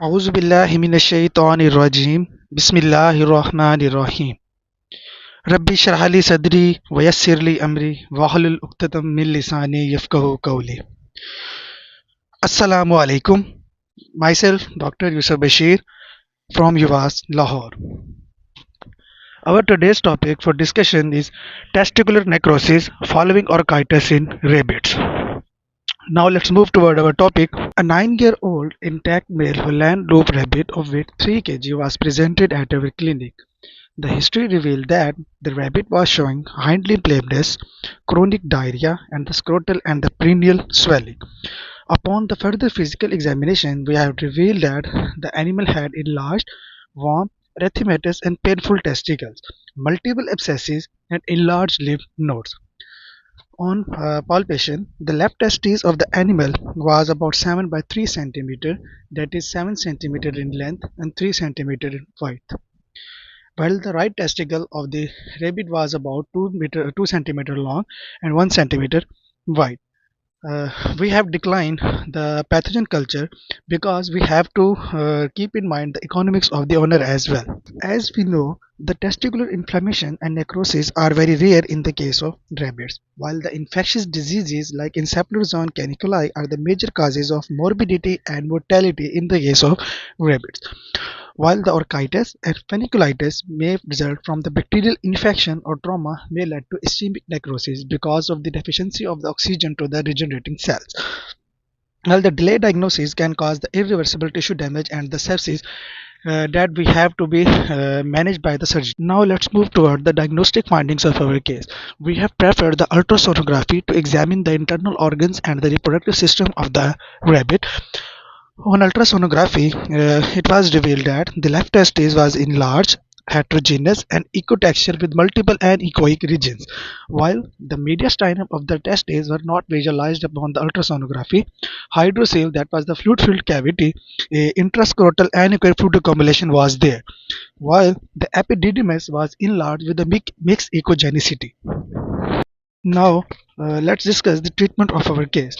أعوذ بالله من الشيطان الرجيم بسم الله الرحمن الرحيم ربي اشرح لي صدري ويسر لي أمري واحلل عقدة من لساني يفقهوا قولي. Assalamu alaikum. Myself Dr. Yusuf Bashir from UVAS Lahore. Our today's topic for discussion is testicular necrosis following orchitis in rabbits. Now let's move toward our topic. A 9-year-old intact male Holland loop rabbit of weight 3 kg was presented at our clinic. The history revealed that the rabbit was showing hind limb lameness, chronic diarrhea, and the scrotal and the perineal swelling. Upon the further physical examination, we have revealed that the animal had enlarged, warm, erythematous, and painful testicles, multiple abscesses, and enlarged lymph nodes. On palpation, the left testis of the animal was about 7 by 3 centimeter, that is 7 centimeter in length and 3 centimeter in width, while the right testicle of the rabbit was about 2 centimeter long and 1 centimeter wide. We have declined the pathogen culture because we have to keep in mind the economics of the owner as well. As we know, the testicular inflammation and necrosis are very rare in the case of rabbits, while the infectious diseases like encephalozoon caniculi are the major causes of morbidity and mortality in the case of rabbits. While the orchitis and funiculitis may result from the bacterial infection or trauma may lead to ischemic necrosis because of the deficiency of the oxygen to the regenerating cells. While the delayed diagnosis can cause the irreversible tissue damage and the sepsis that we have to be managed by the surgeon. Now let's move toward the diagnostic findings of our case. We have preferred the ultrasonography to examine the internal organs and the reproductive system of the rabbit. On ultrasonography, it was revealed that the left testis was enlarged, heterogeneous, and ecotexture with multiple anechoic regions, while the mediastinum of the testes were not visualized upon the ultrasonography. Hydrocele, that was the fluid-filled cavity, a intrascrotal anechoic fluid accumulation was there, while the epididymis was enlarged with a mixed echogenicity. Now, let's discuss the treatment of our case.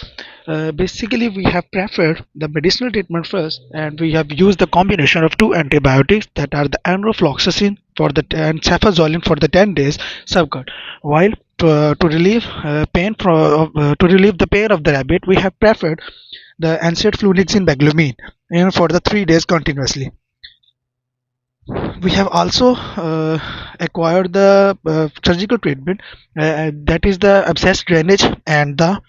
Basically, we have preferred the medicinal treatment first, and we have used the combination of two antibiotics that are the enrofloxacin for the and cefazolin for the 10 days subcut. While to relieve to relieve the pain of the rabbit, we have preferred the NSAID flunixin beglumin for the 3 days continuously. We have also acquired the surgical treatment, that is the abscess drainage and the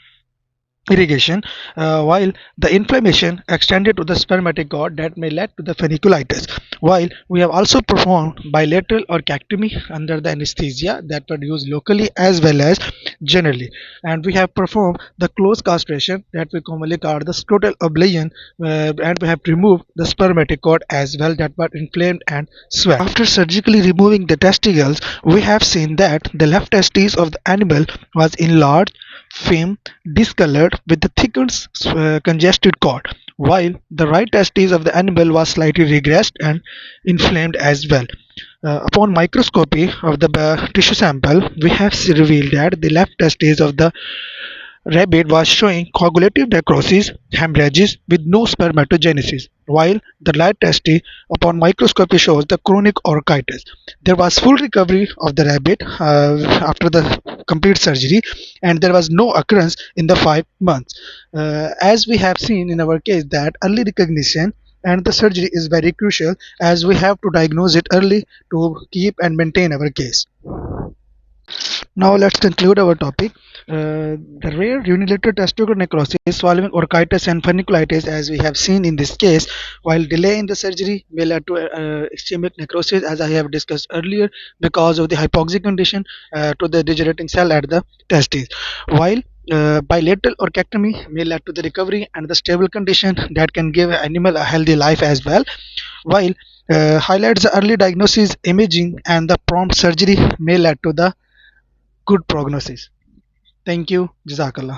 irrigation, while the inflammation extended to the spermatic cord that may lead to the funiculitis. While we have also performed bilateral orchiectomy under the anesthesia that were used locally as well as generally, and we have performed the close castration that we commonly call the scrotal ablation, and we have removed the spermatic cord as well that were inflamed and swelled. After surgically removing the testicles, we have seen that the left testis of the animal was enlarged, film discolored with the thickened congested cord, while the right testis of the animal was slightly regressed and inflamed as well. Upon microscopy of the tissue sample, we have revealed that the left testis of the rabbit was showing coagulative necrosis, hemorrhages with no spermatogenesis, while the right testis upon microscopy shows the chronic orchitis. There was full recovery of the rabbit after the complete surgery, and there was no occurrence in the 5 months. As we have seen in our case, that early recognition and the surgery is very crucial, as we have to diagnose it early to keep and maintain our case. Now let's conclude our topic. The rare unilateral testicular necrosis following orchitis and funiculitis, as we have seen in this case, while delay in the surgery may lead to ischemic necrosis, as I have discussed earlier, because of the hypoxic condition to the degenerating cell at the testes. While bilateral orchiectomy may lead to the recovery and the stable condition that can give an animal a healthy life as well. While highlights the early diagnosis, imaging, and the prompt surgery may lead to the good prognosis. Thank you. Jazakallah.